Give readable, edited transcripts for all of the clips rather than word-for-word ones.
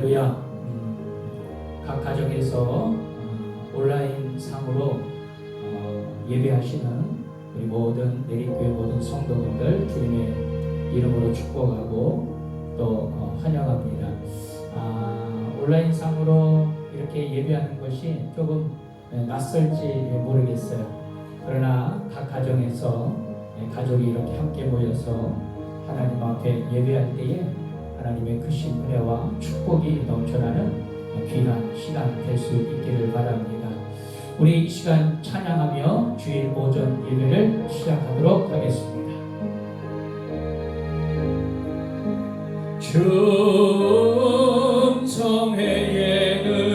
할렐루야. 각 가정에서 온라인 상으로 예배하시는 우리 모든 내리교회 모든 성도분들 주님의 이름으로 축복하고 또 환영합니다. 온라인 상으로 이렇게 예배하는 것이 조금 낯설지 모르겠어요. 그러나 각 가정에서 가족이 이렇게 함께 모여서 하나님 앞에 예배할 때에 하나님의 크신 은혜와 축복이 넘쳐나는 귀한 시간 될 수 있기를 바랍니다. 우리 이 시간 찬양하며 주일 오전 예배를 시작하도록 하겠습니다.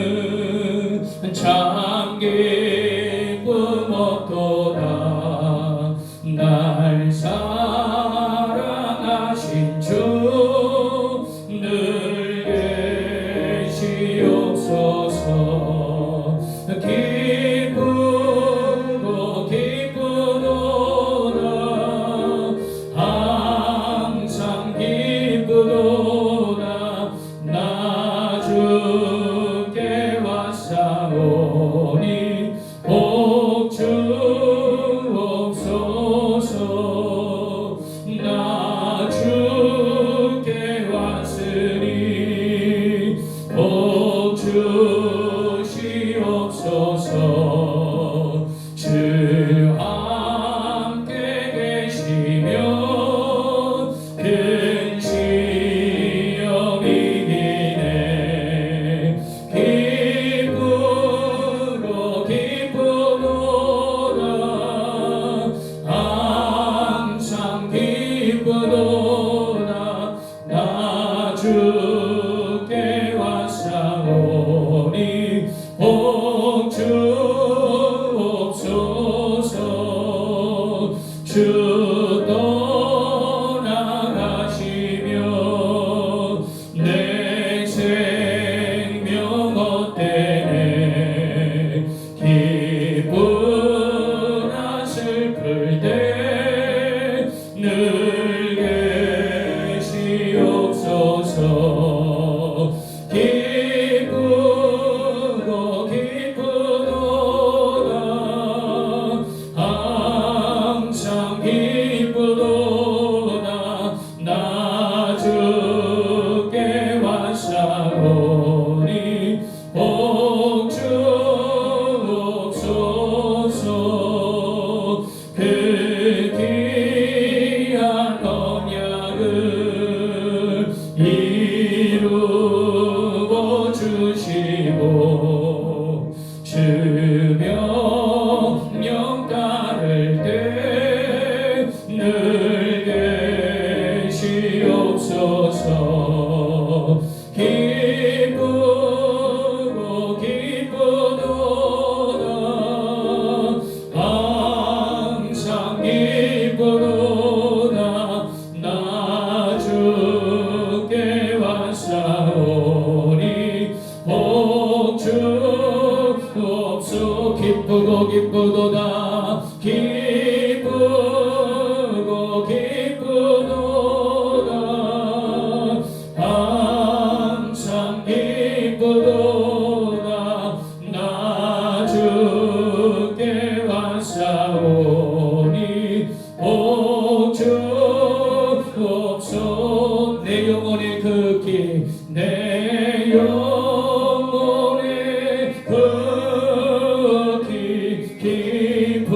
충성회에는 참 기쁨 없도다. 날 사랑하신 주 늘 계시옵소서. 기쁘고 기쁘도다. 항상 기쁘도다. 나 주께 왔사오니 복 주옵소서. 나 주께 왔으니 복 주시옵소서. 주 함께 계시면 큰 시험이 이기네. 기쁘고 기쁘도다. 항상 기쁘도다. 나 주께 왔사오니 복 주옵소서. 주 떠나가시며 내 생명 헛되네. 기쁘나 슬플 때 늘 계시옵소서. 기쁘고 기쁘도다. 항상 기쁘도다. 나 주께 왔사오니 복 주옵소서. 그 귀한 언약을 이루어 주시고 주 명령 따를 때 늘 계시옵소서. 기쁘고 기쁘도다. 항상 기쁘도다. 나 주께 왔사오니 복 주옵소서. 기쁘고 기쁘도다. 기쁘고 기쁘도다. 항상 기쁘도다. 나 주께 왔사오니 복 주옵소서. 내 영혼의 극히 내 영혼의 극히 기쁨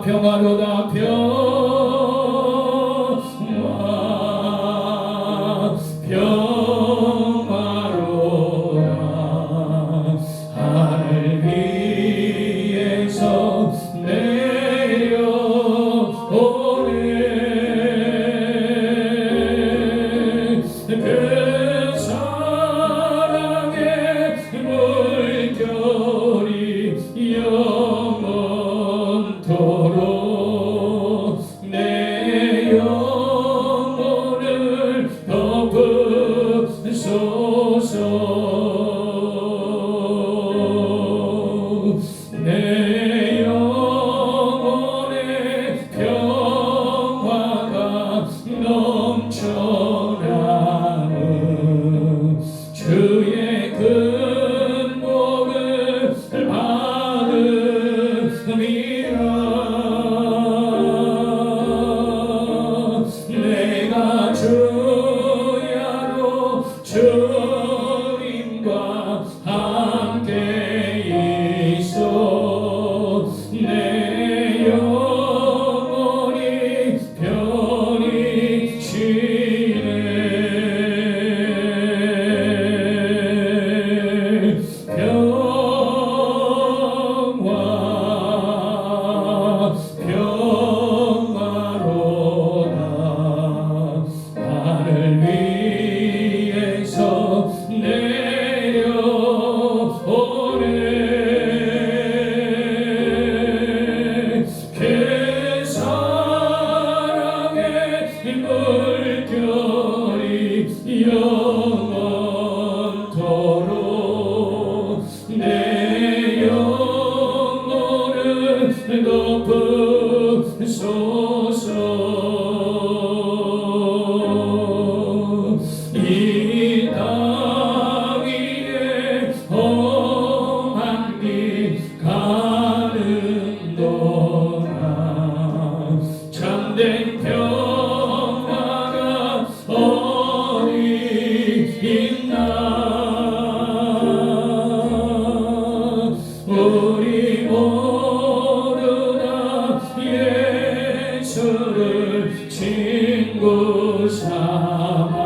평화로다 평화로다 하늘 위에서 내려오네 그 사랑의 물결이 영원토록 내 영혼을 덮으소서 내 영혼의 평화가 넘쳐나는 주의 근복을 받음이라 내가 주야로 주님과 함께 있어 내 영혼이 편히 쉬네 평화로다 하늘 위에서 내려오네 그 사랑의 물결이 영원토록 내 영혼을 덮으소서 이 땅 위에 험한 길 가는 동안 참된 평화가 어디 있나 우리 모두 다 예수를 친구 삼아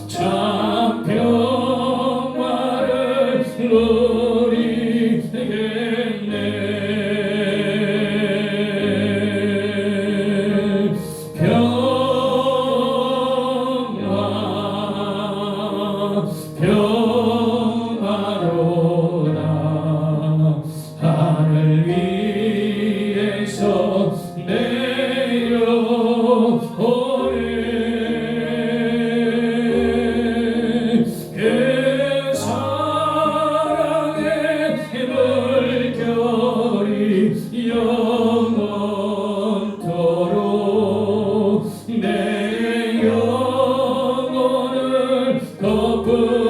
참 평화를 누리겠네 평화로다 하늘 위에서 내려오네 그 사랑의 물결이 영원토록 내 영혼을 덮으소서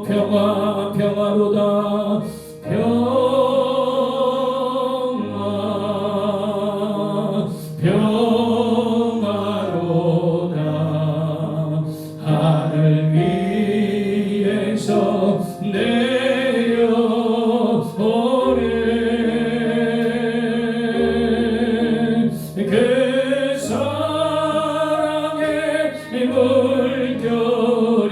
평화로다 평화로다 하늘 위에서 내려오네 그 사랑의 물결이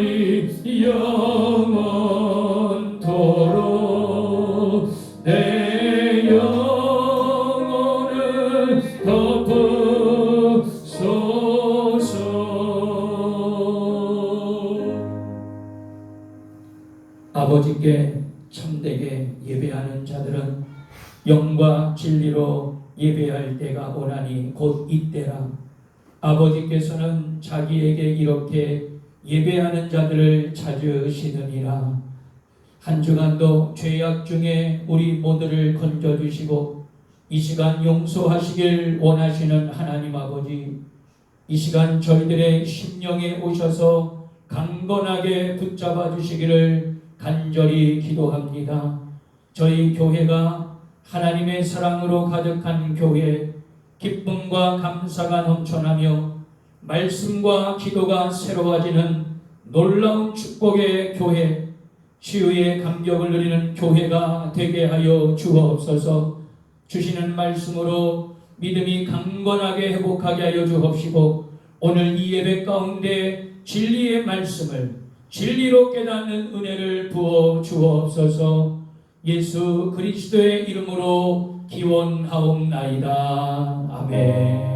영원토록 내 영혼을 덮으소서 아버지께 참되게 예배하는 자들은 영과 진리로 예배할 때가 오나니 곧 이때라 아버지께서는 자기에게 이렇게 예배하는 자들을 찾으시느니라 한 주간도 죄악 중에 우리 모두를 건져주시고 이 시간 용서하시길 원하시는 하나님 아버지 이 시간 저희들의 심령에 오셔서 강건하게 붙잡아 주시기를 간절히 기도합니다. 저희 교회가 하나님의 사랑으로 가득한 교회, 기쁨과 감사가 넘쳐나며 말씀과 기도가 새로워지는 놀라운 축복의 교회, 치유의 감격을 누리는 교회가 되게 하여 주옵소서. 주시는 말씀으로 믿음이 강건하게 회복하게 하여 주옵시고, 오늘 이 예배 가운데 진리의 말씀을 진리로 깨닫는 은혜를 부어 주옵소서. 예수 그리스도의 이름으로 기원하옵나이다. 아멘.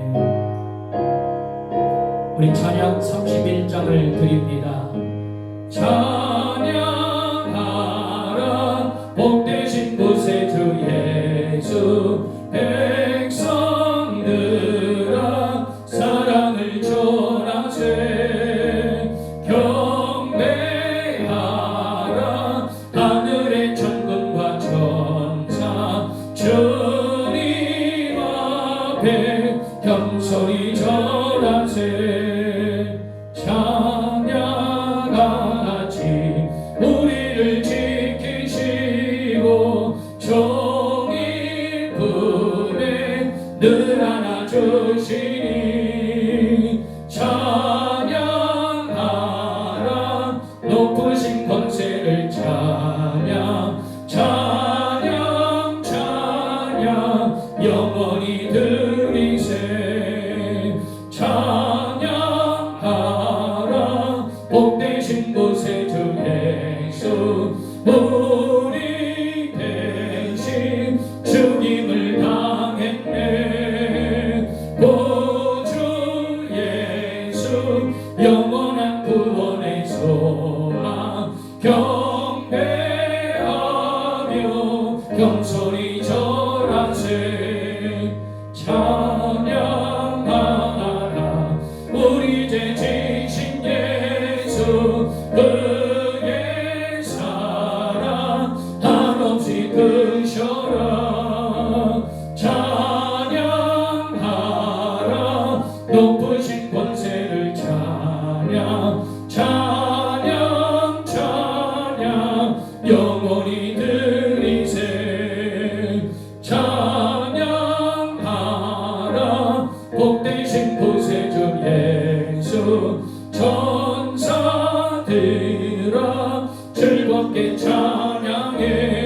우리 찬양 31장을 드립니다. 찬양하라 복되신 구세주 예수, 백성들아 사랑을 전하세. 경배하라 하늘의 천군과 천사, 주님 앞에 겸손히 절하세. 찬양같이 우리를 지키시고 종일 품에 늘 안아주시니, 찬양하라 높으신 권세를 찬양, 찬양 찬양 영원히 드리세. 찬양하라 복되신 구세주 예수, 우리 대신 죽임을 당했네. 구주 예수 영원한 구원의 소망, 경배하며 겸손히 절하세. 찬양하라 우리 죄 지신 예수, 그의 사랑 한없이 크셔라. 찬양하라 높으신 권세를 찬양, 찬양 찬양 영원히 드리세. 찬양하라 복되신 구세주 예수, 천사들아 즐겁게 찬양해.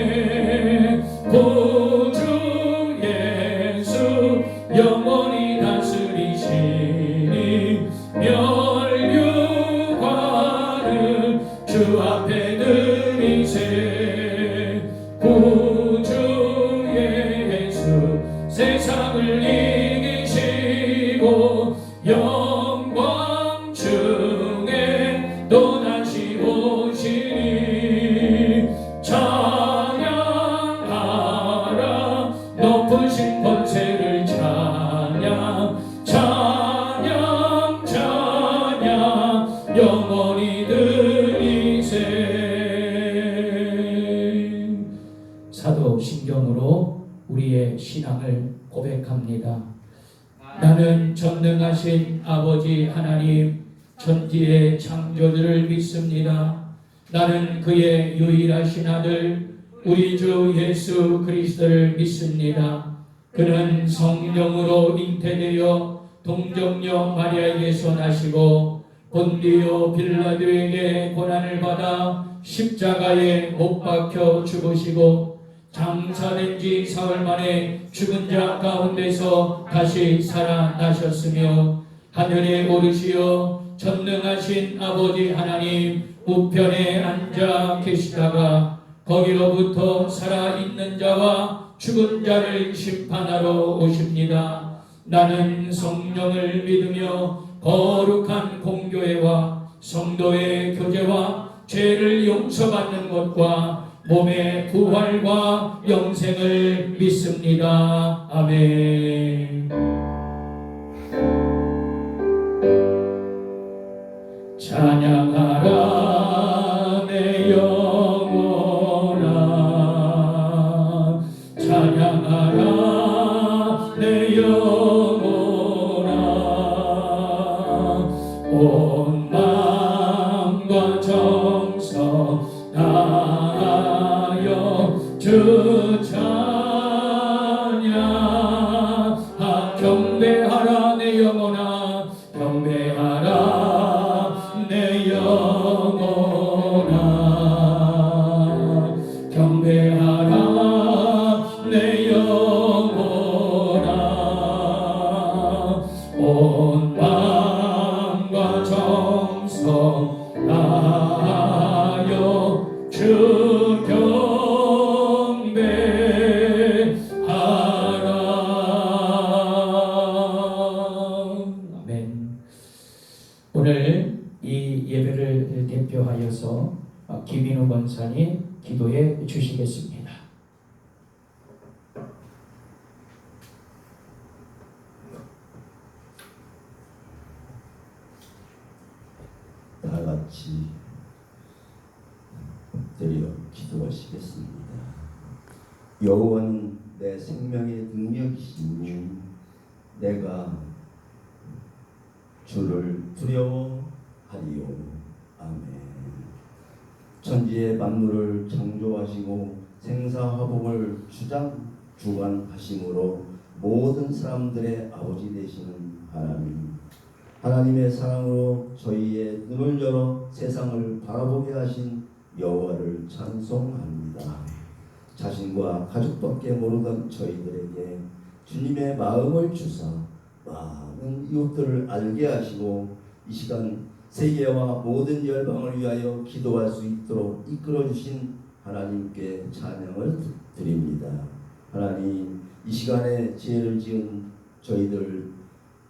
구주 예수 영원히 다스리시니, 멸류관을 주 앞에 드리세. 구주 예수 세상을 이기시고 영광 중에 또 다시 오시니, 찬양하라 높으신 권세를 찬양, 찬양 찬양 영원히 드리세. 사도신경으로 우리의 신앙을 고백합니다. 나는 전능하신 아버지 하나님 천지의 창조주를 믿습니다. 나는 그의 유일하신 아들 우리 주 예수 그리스도를 믿습니다. 그는 성령으로 잉태되어 동정녀 마리아에게서 나시고 본디오 빌라도에게 고난을 받아 십자가에 못 박혀 죽으시고 장사된 지 사흘 만에 죽은 자 가운데서 다시 살아나셨으며 하늘에 오르시어 전능하신 아버지 하나님 우편에 앉아 계시다가 거기로부터 살아있는 자와 죽은 자를 심판하러 오십니다. 나는 성령을 믿으며 거룩한 공교회와 성도의 교제와 죄를 용서받는 것과 몸의 부활과 영생을 믿습니다. 아멘. 찬양하라 내 영혼아, 찬양하라 내 영혼아, 온 마음과 정성 다하여 주 찬양. 경배하라 내 영혼아, 경배하라 내 영혼아. 주 경배하라. 아멘. 오늘 이 예배를 대표하여서 김인우 권사님 기도해 주시겠습니다. 다 같이 드려 기도하시겠습니다. 여호와는 내 생명의 능력이시니 내가 주를 두려워하리요. 아멘. 천지의 만물을 창조하시고 생사화복을 주관하심으로 모든 사람들의 아버지 되시는 하나님, 하나님의 사랑으로 저희의 눈을 열어 세상을 바라보게 하신 여호와를 찬송합니다. 자신과 가족밖에 모르던 저희들에게 주님의 마음을 주사 많은 이웃들을 알게 하시고 이 시간 세계와 모든 열방을 위하여 기도할 수 있도록 이끌어 주신 하나님께 찬양을 드립니다. 하나님, 이 시간에 죄를 지은 저희들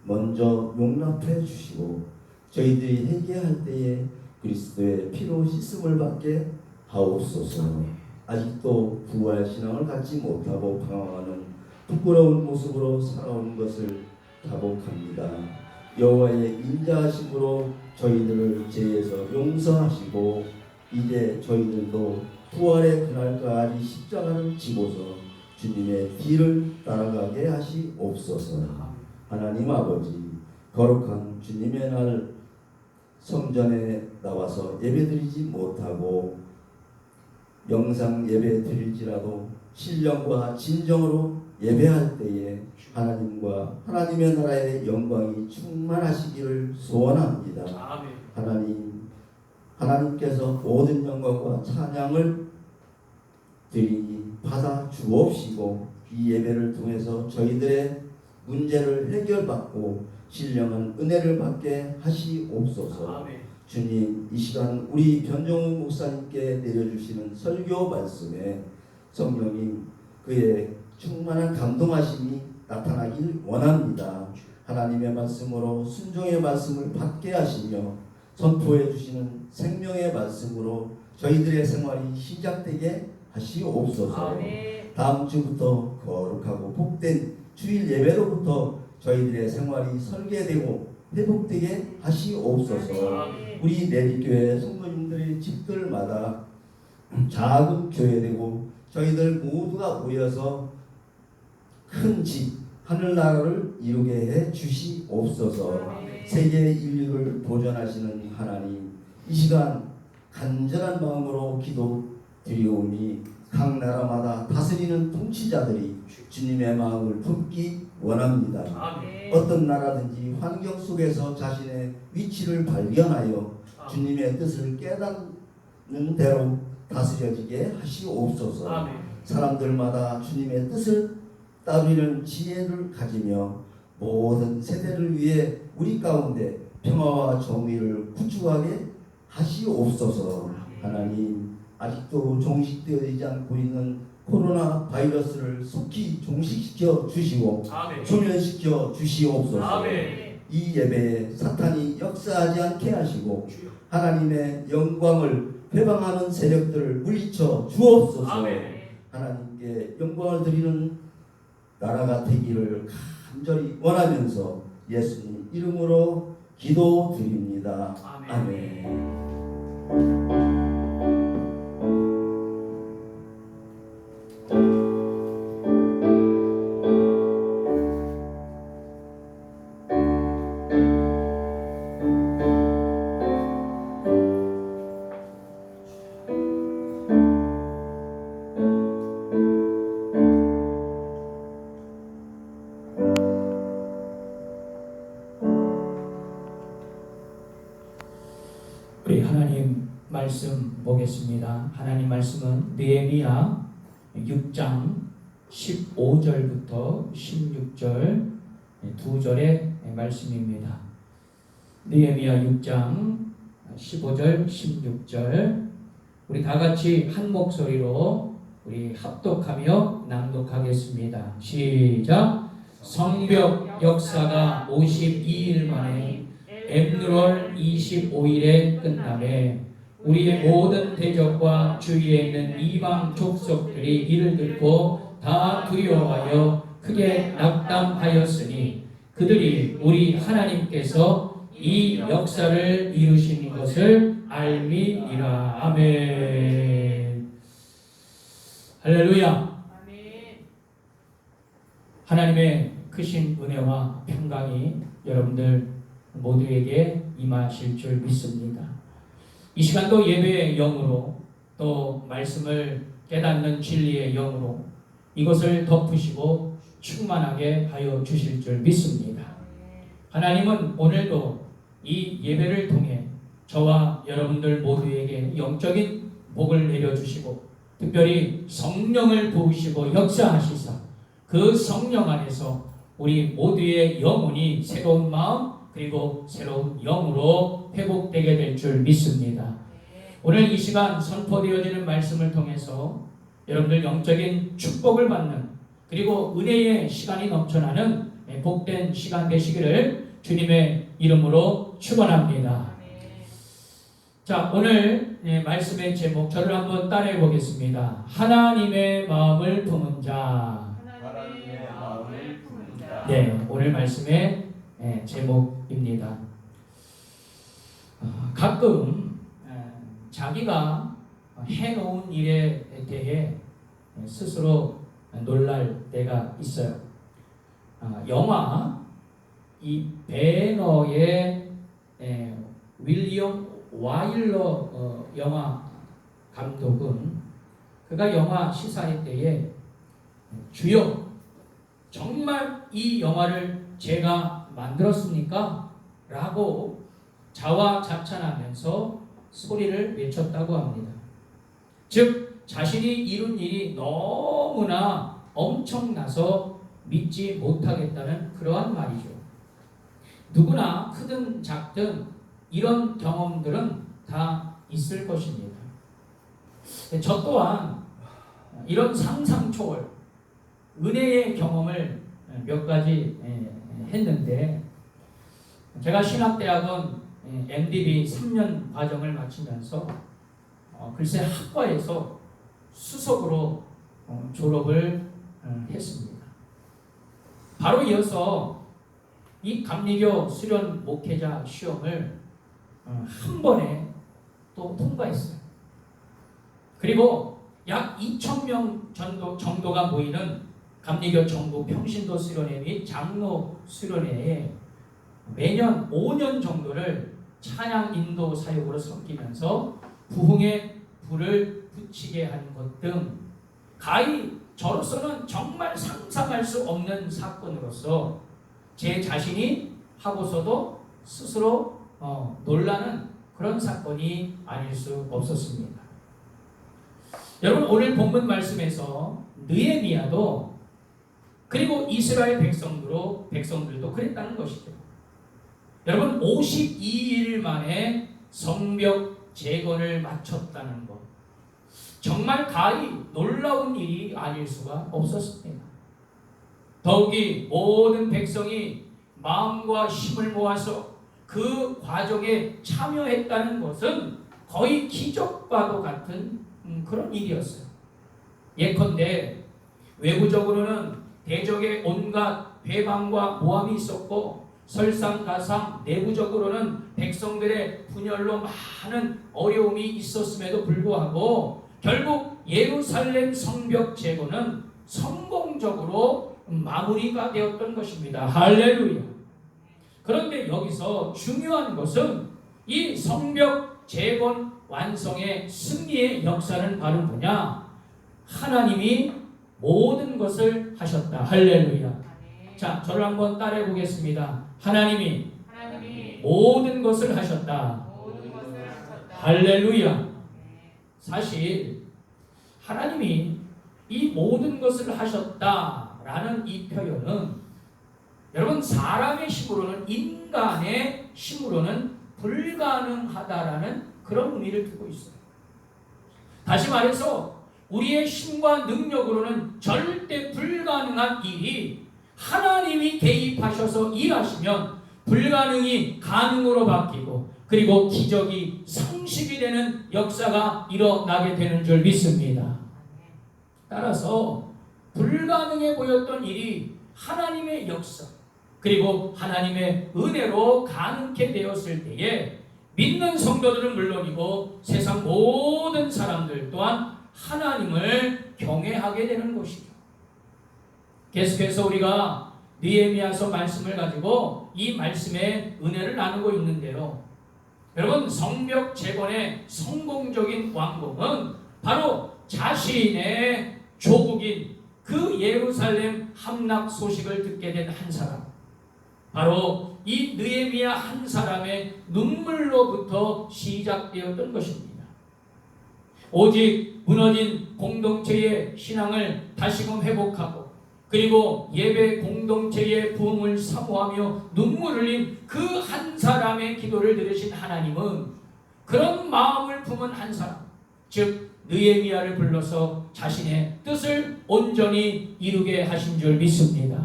먼저 용납해 주시고 저희들이 회개할 때에 그리스도의 피로 씻음을 받게 하옵소서. 아직도 부활 신앙을 갖지 못하고 방황하는 부끄러운 모습으로 살아오는 것을 자복합니다. 여호와의 인자하심으로 저희들을 죄에서 용서하시고 이제 저희들도 부활의 그날까지 십자가를 지고서 주님의 뒤를 따라가게 하시옵소서. 하나님 아버지, 거룩한 주님의 날 성전에 나와서 예배드리지 못하고 영상 예배 드릴지라도 신령과 진정으로 예배할 때에 하나님과 하나님의 나라의 영광이 충만하시기를 소원합니다. 하나님께서 모든 영광과 찬양을 받아 주옵시고 이 예배를 통해서 저희들의 문제를 해결받고 신령한 은혜를 받게 하시옵소서. 주님, 이 시간 우리 변종우 목사님께 내려주시는 설교 말씀에 성령님 그의 충만한 감동하심이 나타나길 원합니다. 하나님의 말씀으로 순종의 말씀을 받게 하시며 선포해 주시는 생명의 말씀으로 저희들의 생활이 시작되게 하시옵소서. 아멘. 다음 주부터 거룩하고 복된 주일 예배로부터 저희들의 생활이 설계되고 회복되게 하시옵소서. 아멘. 우리 내리교회 성도님들의 집들마다 작은 교회되고 저희들 모두가 모여서 큰 집, 하늘나라를 이루게 해 주시옵소서. 세계 인류를 보존하시는 하나님, 이 시간 간절한 마음으로 기도드리오니 각 나라마다 다스리는 통치자들이 주님의 마음을 품기 원합니다. 아멘. 어떤 나라든지 환경 속에서 자신의 위치를 발견하여 주님의 뜻을 깨닫는 대로 다스려지게 하시옵소서. 아멘. 사람들마다 주님의 뜻을 따르는 지혜를 가지며 모든 세대를 위해 우리 가운데 평화와 정의를 구축하게 하시옵소서. 하나님, 아직도 종식되어지지 않고 있는 코로나 바이러스를 속히 종식시켜 주시고 아멘. 소멸시켜 주시옵소서. 아멘. 이 예배에 사탄이 역사하지 않게 하시고 하나님의 영광을 회방하는 세력들을 물리쳐 주옵소서. 아멘. 하나님께 영광을 드리는 나라가 되기를 간절히 원하면서 예수님 이름으로 기도드립니다. 아멘. 우리 하나님 말씀 보겠습니다. 하나님 말씀은 느헤미야 6장 15절부터 16절 두 절의 말씀입니다. 느헤미야 6장 15절 16절 우리 다 같이 한 목소리로 우리 합독하며 낭독하겠습니다. 시작. 성벽 역사가 52일 만에 엠루월 25일에 끝나매 우리의 모든 대적과 주위에 있는 이방 족속들이 이를 듣고 다 두려워하여 크게 낙담하였으니 그들이 우리 하나님께서 이 역사를 이루신 것을 알미니라. 아멘. 할렐루야. 하나님의 크신 은혜와 평강이 여러분들 모두에게 임하실 줄 믿습니다. 이 시간도 예배의 영으로 또 말씀을 깨닫는 진리의 영으로 이것을 덮으시고 충만하게 하여 주실 줄 믿습니다. 하나님은 오늘도 이 예배를 통해 저와 여러분들 모두에게 영적인 복을 내려주시고 특별히 성령을 부으시고 역사하시사 그 성령 안에서 우리 모두의 영혼이 새로운 마음 그리고 새로운 영으로 회복되게 될 줄 믿습니다. 오늘 이 시간 선포되어지는 말씀을 통해서 여러분들 영적인 축복을 받는 그리고 은혜의 시간이 넘쳐나는 복된 시간 되시기를 주님의 이름으로 축원합니다. 자, 오늘 말씀의 제목 저를 한번 따라해 보겠습니다. 하나님의 마음을 품은 자. 하나님의 마음을 품은 자. 네, 오늘 말씀의 제목입니다. 가끔 자기가 해놓은 일에 대해 스스로 놀랄 때가 있어요. 영화 이 배너의 윌리엄 와일러 영화 감독은 그가 영화 시사회 때에 주여 정말 이 영화를 제가 만들었습니까? 라고 자화자찬하면서 소리를 외쳤다고 합니다. 즉 자신이 이룬 일이 너무나 엄청나서 믿지 못하겠다는 그러한 말이죠. 누구나 크든 작든 이런 경험들은 다 있을 것입니다. 저 또한 이런 상상 초월 은혜의 경험을 몇 가지 했는데 제가 신학대학원 MDB 3년 과정을 마치면서 글쎄 학과에서 수석으로 졸업을 했습니다. 바로 이어서 이 감리교 수련 목회자 시험을 한 번에 또 통과했어요. 그리고 약 2,000명 정도가 모이는 감리교 전국 평신도 수련회 및 장로 수련회에 매년 5년 정도를 찬양 인도 사역으로 섬기면서 부흥의 불을 붙이게 하는 것 등 가히 저로서는 정말 상상할 수 없는 사건으로서 제 자신이 하고서도 스스로 놀라는 그런 사건이 아닐 수 없었습니다. 여러분 오늘 본문 말씀에서 느헤미야도 그리고 이스라엘 백성들도 그랬다는 것이죠. 여러분 52일 만에 성벽 재건을 마쳤다는 것 정말 가히 놀라운 일이 아닐 수가 없었습니다. 더욱이 모든 백성이 마음과 힘을 모아서 그 과정에 참여했다는 것은 거의 기적과도 같은 그런 일이었어요. 예컨대 외부적으로는 대적의 온갖 배반과 모함이 있었고 설상가상 내부적으로는 백성들의 분열로 많은 어려움이 있었음에도 불구하고 결국 예루살렘 성벽 재건은 성공적으로 마무리가 되었던 것입니다. 할렐루야. 그런데 여기서 중요한 것은 이 성벽 재건 완성의 승리의 역사는 바로 뭐냐? 하나님이 모든 것을 하셨다. 할렐루야. 자, 저를 한번 따라해 보겠습니다. 하나님이 모든 것을 하셨다. 할렐루야. 사실 하나님이 이 모든 것을 하셨다라는 이 표현은 여러분 사람의 힘으로는 인간의 힘으로는 불가능하다라는 그런 의미를 두고 있어요. 다시 말해서 우리의 힘과 능력으로는 절대 불가능한 일이 하나님이 개입하셔서 일하시면 불가능이 가능으로 바뀌고 그리고 기적이 성식이 되는 역사가 일어나게 되는 줄 믿습니다. 따라서 불가능해 보였던 일이 하나님의 역사 그리고 하나님의 은혜로 가능케 되었을 때에 믿는 성도들은 물론이고 세상 모든 사람들 또한 하나님을 경외하게 되는 것이죠. 계속해서 우리가 느헤미야서 말씀을 가지고 이 말씀의 은혜를 나누고 있는데요. 여러분, 성벽 재건의 성공적인 완공은 바로 자신의 조국인 그 예루살렘 함락 소식을 듣게 된 한 사람, 바로 이 느헤미야 한 사람의 눈물로부터 시작되었던 것입니다. 오직 무너진 공동체의 신앙을 다시금 회복하고 그리고 예배 공동체의 부흥을 사모하며 눈물을 흘린 그 한 사람의 기도를 들으신 하나님은 그런 마음을 품은 한 사람, 즉 느헤미야를 불러서 자신의 뜻을 온전히 이루게 하신 줄 믿습니다.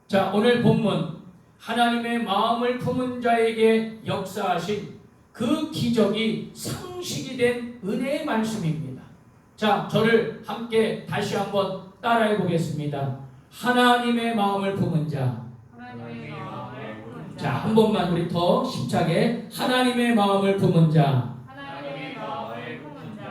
자, 오늘 본문 하나님의 마음을 품은 자에게 역사하신 그 기적이 상식이 된 은혜의 말씀입니다. 자, 저를 함께 다시 한번 따라해 보겠습니다. 하나님의 마음을 품은 자. 자, 한 번만 우리 더 힘차게. 하나님의 마음을 품은 자.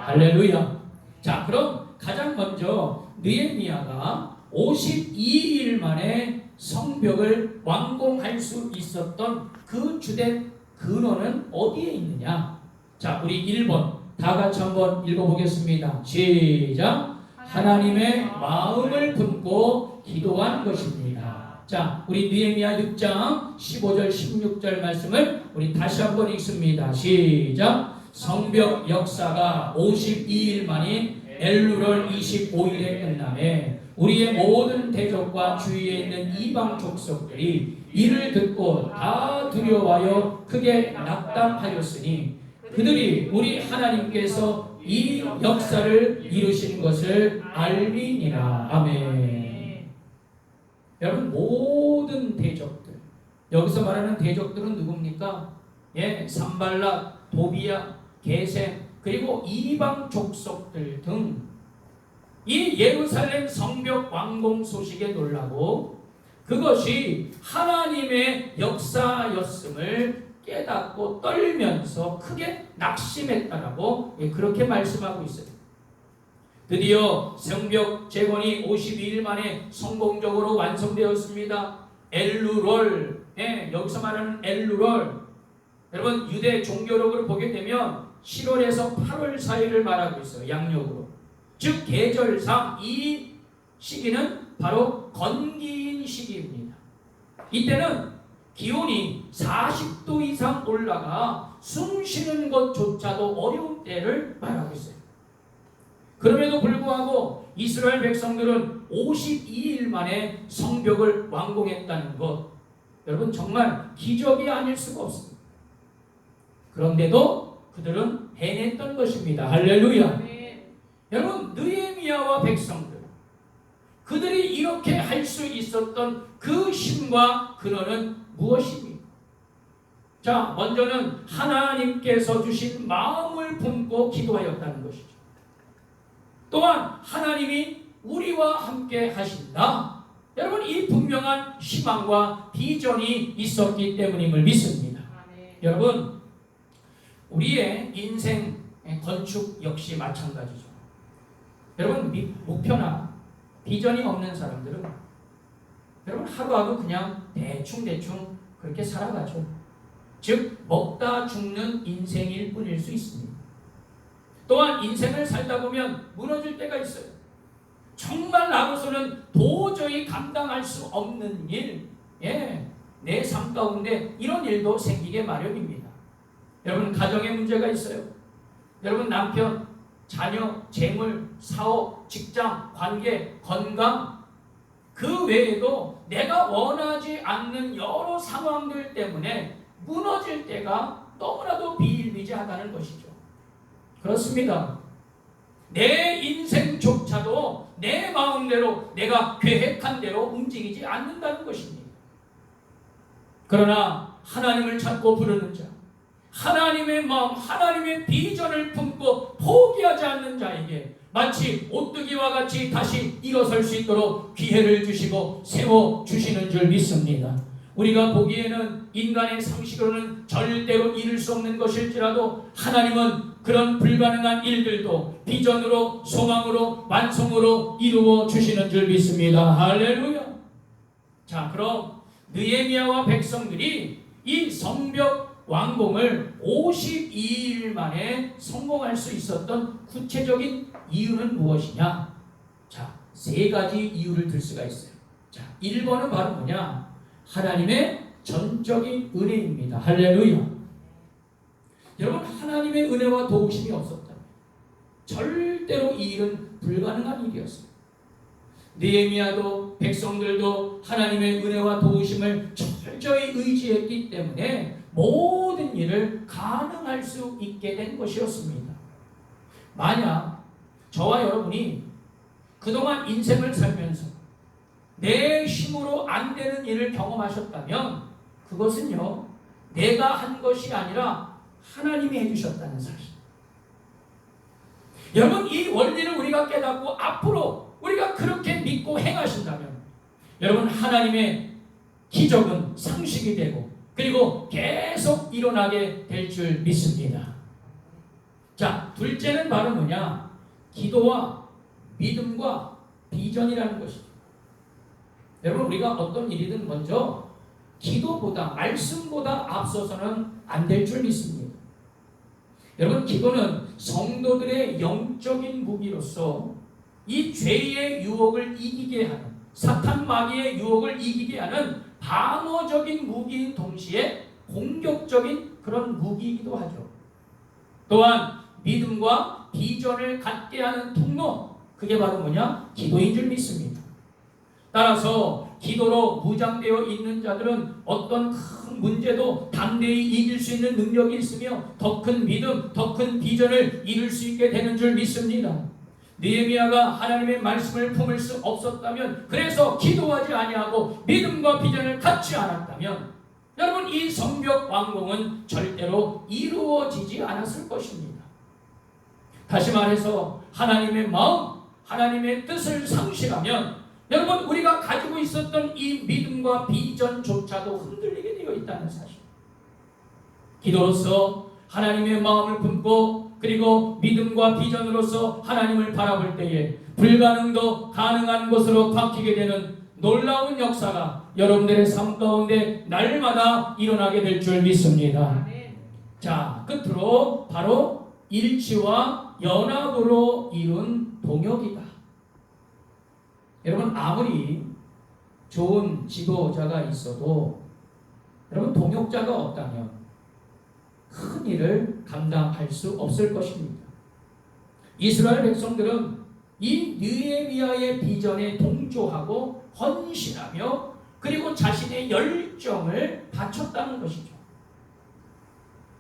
할렐루야. 자, 그럼 가장 먼저 느헤미야가 52일 만에 성벽을 완공할 수 있었던 그 주된 근원은 어디에 있느냐? 자, 우리 1번 다 같이 한번 읽어보겠습니다. 시작. 하나님의 마음을 품고 기도한 것입니다. 자, 우리 느헤미야 6장 15절 16절 말씀을 우리 다시 한번 읽습니다. 시작. 성벽 역사가 52일 만인 엘루럴 25일에 끝나매 우리의 모든 대적과 주위에 있는 이방 족속들이 이를 듣고 다 두려워하여 크게 낙담하였으니 그들이 우리 하나님께서 이 역사를 이루신 것을 알미니라. 아멘. 여러분, 모든 대적들, 여기서 말하는 대적들은 누굽니까? 예, 산발락, 도비야, 게셈, 그리고 이방 족속들 등 이 예루살렘 성벽 완공 소식에 놀라고 그것이 하나님의 역사였음을 깨닫고 떨면서 크게 낙심했다라고 그렇게 말씀하고 있어요. 드디어 성벽 재건이 52일 만에 성공적으로 완성되었습니다. 엘루롤, 여기서 말하는 엘루롤, 여러분 유대 종교력으로 보게 되면 7월에서 8월 사이를 말하고 있어요. 양력으로. 즉 계절상 이 시기는 바로 건기인 시기입니다. 이때는 기온이 40도 이상 올라가 숨 쉬는 것조차도 어려운 때를 말하고 있어요. 그럼에도 불구하고 이스라엘 백성들은 52일 만에 성벽을 완공했다는 것, 여러분 정말 기적이 아닐 수가 없습니다. 그런데도 그들은 해냈던 것입니다. 할렐루야. 여러분, 느헤미야와 백성들, 그들이 이렇게 할 수 있었던 그 힘과 근원은 무엇입니까? 자, 먼저는 하나님께서 주신 마음을 품고 기도하였다는 것이죠. 또한 하나님이 우리와 함께 하신다. 여러분, 이 분명한 희망과 비전이 있었기 때문임을 믿습니다. 여러분, 우리의 인생 건축 역시 마찬가지죠. 여러분, 목표나 비전이 없는 사람들은 여러분 하루하루 그냥 대충 그렇게 살아가죠. 즉 먹다 죽는 인생일 뿐일 수 있습니다. 또한 인생을 살다 보면 무너질 때가 있어요. 정말 나로서는 도저히 감당할 수 없는 일, 내 삶 가운데 이런 일도 생기게 마련입니다. 여러분, 가정에 문제가 있어요. 여러분, 남편, 자녀, 재물, 사업, 직장, 관계, 건강, 그 외에도 내가 원하지 않는 여러 상황들 때문에 무너질 때가 너무나도 비일비재하다는 것이죠. 그렇습니다. 내 인생조차도 내 마음대로 내가 계획한 대로 움직이지 않는다는 것입니다. 그러나 하나님을 찾고 부르는 자, 하나님의 마음, 하나님의 비전을 품고 포기하지 않는 자에게 마치 오뚜기와 같이 다시 일어설 수 있도록 기회를 주시고 세워주시는 줄 믿습니다. 우리가 보기에는 인간의 상식으로는 절대로 이룰 수 없는 것일지라도 하나님은 그런 불가능한 일들도 비전으로, 소망으로, 완성으로 이루어 주시는 줄 믿습니다. 할렐루야. 자, 그럼 느헤미야와 백성들이 이 성벽 완공을 52일 만에 성공할 수 있었던 구체적인 이유는 무엇이냐? 자, 세 가지 이유를 들 수가 있어요. 자, 1번은 바로 뭐냐? 하나님의 전적인 은혜입니다. 할렐루야. 여러분, 하나님의 은혜와 도우심이 없었다면 절대로 이 일은 불가능한 일이었습니다. 느헤미야도 백성들도 하나님의 은혜와 도우심을 철저히 의지했기 때문에 모든 일을 가능할 수 있게 된 것이었습니다. 만약 저와 여러분이 그동안 인생을 살면서 내 힘으로 안 되는 일을 경험하셨다면 그것은요, 내가 한 것이 아니라 하나님이 해주셨다는 사실. 여러분, 이 원리를 우리가 깨닫고 앞으로 우리가 그렇게 믿고 행하신다면 여러분, 하나님의 기적은 상식이 되고 그리고 계속 일어나게 될 줄 믿습니다. 자, 둘째는 바로 뭐냐? 기도와 믿음과 비전이라는 것이죠. 여러분, 우리가 어떤 일이든 먼저 기도보다, 말씀보다 앞서서는 안 될 줄 믿습니다. 여러분, 기도는 성도들의 영적인 무기로서 이 죄의 유혹을 이기게 하는, 사탄 마귀의 유혹을 이기게 하는 방어적인 무기인 동시에 공격적인 그런 무기이기도 하죠. 또한 믿음과 비전을 갖게 하는 통로, 그게 바로 뭐냐? 기도인 줄 믿습니다. 따라서 기도로 무장되어 있는 자들은 어떤 큰 문제도 담대히 이길 수 있는 능력이 있으며 더 큰 믿음, 더 큰 비전을 이룰 수 있게 되는 줄 믿습니다. 느헤미야가 하나님의 말씀을 품을 수 없었다면, 그래서 기도하지 아니하고 믿음과 비전을 갖지 않았다면 여러분, 이 성벽 완공은 절대로 이루어지지 않았을 것입니다. 다시 말해서 하나님의 마음, 하나님의 뜻을 상실하면 여러분, 우리가 가지고 있었던 이 믿음과 비전조차도 흔들리게 되어 있다는 사실. 기도로서 하나님의 마음을 품고 그리고 믿음과 비전으로서 하나님을 바라볼 때에 불가능도 가능한 것으로 바뀌게 되는 놀라운 역사가 여러분들의 삶 가운데 날마다 일어나게 될 줄 믿습니다. 자, 끝으로 바로 일치와 연합으로 이룬 동역이다. 여러분, 아무리 좋은 지도자가 있어도 여러분, 동역자가 없다면 큰 일을 감당할 수 없을 것입니다. 이스라엘 백성들은 이 느헤미야의 비전에 동조하고 헌신하며 그리고 자신의 열정을 바쳤다는 것이죠.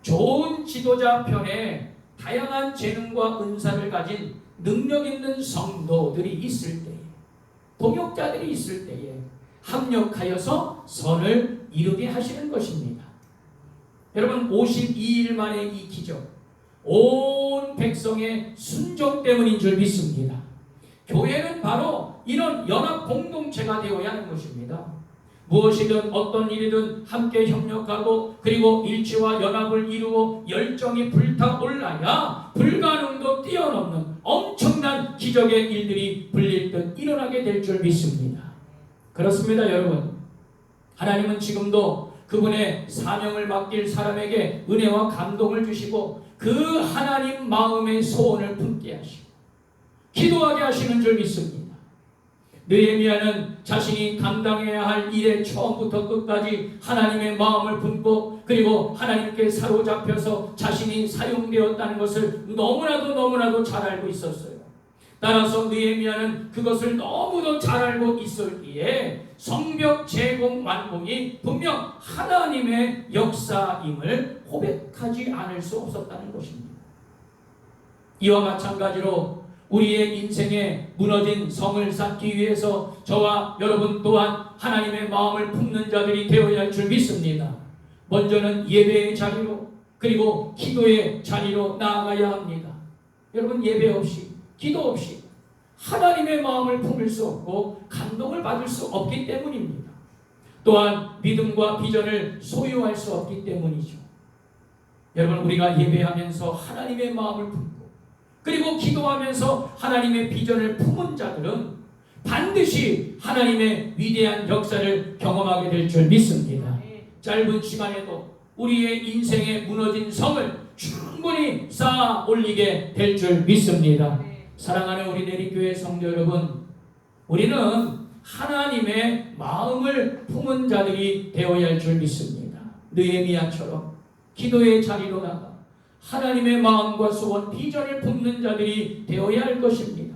좋은 지도자 편에 다양한 재능과 은사를 가진 능력 있는 성도들이 있을 때에, 동역자들이 있을 때에 합력하여서 선을 이루게 하시는 것입니다. 여러분, 52일 만에 이 기적, 온 백성의 순종 때문인 줄 믿습니다. 교회는 바로 이런 연합 공동체가 되어야 하는 것입니다. 무엇이든 어떤 일이든 함께 협력하고 그리고 일치와 연합을 이루어 열정이 불타올라야 불가능도 뛰어넘는 엄청난 기적의 일들이 불릴 듯 일어나게 될 줄 믿습니다. 그렇습니다, 여러분. 하나님은 지금도 그분의 사명을 맡길 사람에게 은혜와 감동을 주시고 그 하나님 마음의 소원을 품게 하시고 기도하게 하시는 줄 믿습니다. 느헤미야는 자신이 감당해야 할 일에 처음부터 끝까지 하나님의 마음을 품고 그리고 하나님께 사로잡혀서 자신이 사용되었다는 것을 너무나도 잘 알고 있었어요. 따라서 느헤미야는 그것을 너무도 잘 알고 있었기에 성벽 재공 완공이 분명 하나님의 역사임을 고백하지 않을 수 없었다는 것입니다. 이와 마찬가지로 우리의 인생에 무너진 성을 쌓기 위해서 저와 여러분 또한 하나님의 마음을 품는 자들이 되어야 할 줄 믿습니다. 먼저는 예배의 자리로 그리고 기도의 자리로 나아가야 합니다. 여러분, 예배 없이 기도 없이 하나님의 마음을 품을 수 없고 감동을 받을 수 없기 때문입니다. 또한 믿음과 비전을 소유할 수 없기 때문이죠. 여러분, 우리가 예배하면서 하나님의 마음을 품고 그리고 기도하면서 하나님의 비전을 품은 자들은 반드시 하나님의 위대한 역사를 경험하게 될 줄 믿습니다. 짧은 시간에도 우리의 인생에 무너진 성을 충분히 쌓아 올리게 될 줄 믿습니다. 사랑하는 우리 내리교회 성도 여러분, 우리는 하나님의 마음을 품은 자들이 되어야 할 줄 믿습니다. 느헤미야처럼 기도의 자리로 나가 하나님의 마음과 소원, 비전을 품는 자들이 되어야 할 것입니다.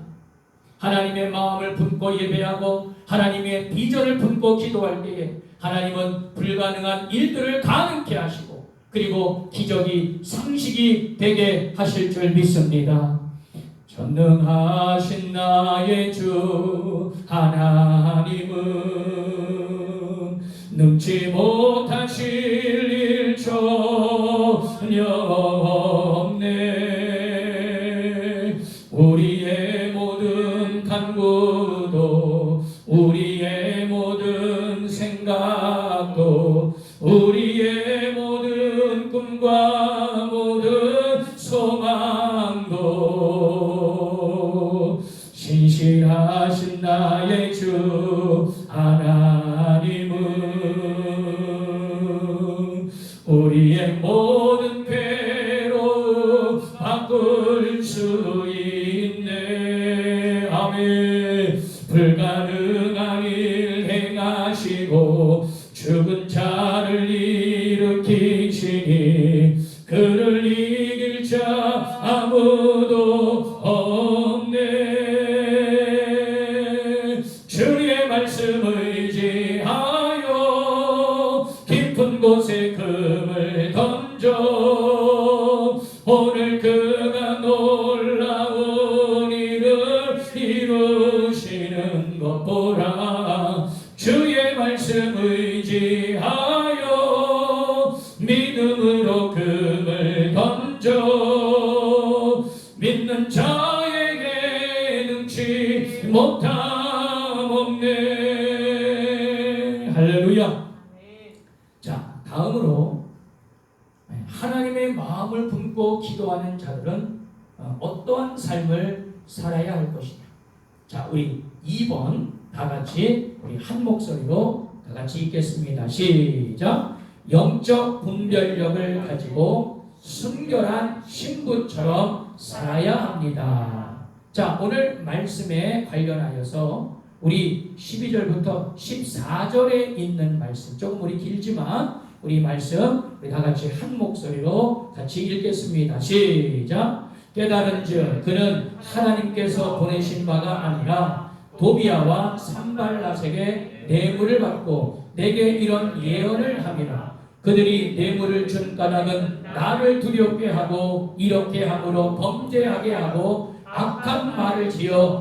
하나님의 마음을 품고 예배하고 하나님의 비전을 품고 기도할 때에 하나님은 불가능한 일들을 가능케 하시고 그리고 기적이 상식이 되게 하실 줄 믿습니다. 전능하신 나의 주 하나님은 능치 못하실 일 전혀 없네. 우리의 모든 간구도 우리의 모든 생각도 우리의 모든 꿈과 모든 소망도 신실하신 나의 주 하나님은 우리의 모든 괴로움 바꿀 수 있네. 아멘. 불가능한 일 행하시고 죽은 자를 일으키시니 그를 이길 자 아무도 없네. 주의 말씀 의지하여 깊은 곳에 금을 던져 오늘 그가 놀라운 일을 이루시는 것 보라. 주의 말씀 의지하여 믿음으로 금을 던져 믿는 자에게 능치 못함 없네. 할렐루야. 자, 다음으로 하나님의 마음을 품고 기도하는 자들은 어떠한 삶을 살아야 할 것이냐. 자, 우리 2번 다 같이 우리 한 목소리로 다 같이 읽겠습니다. 시작. 영적 분별력을 가지고 순결한 신부처럼 살아야 합니다. 자, 오늘 말씀에 관련하여서 우리 12절부터 14절에 있는 말씀, 조금 우리 길지만 우리 말씀 우리 다 같이 한 목소리로 같이 읽겠습니다. 시작. 깨달은즉 그는 하나님께서 보내신 바가 아니라 도비야와 산발라색의 뇌물을 받고 내게 이런 예언을 함이라. 그들이 뇌물을 준 까닭은 나를 두렵게 하고 이렇게 함으로 범죄하게 하고 악한 말을 지어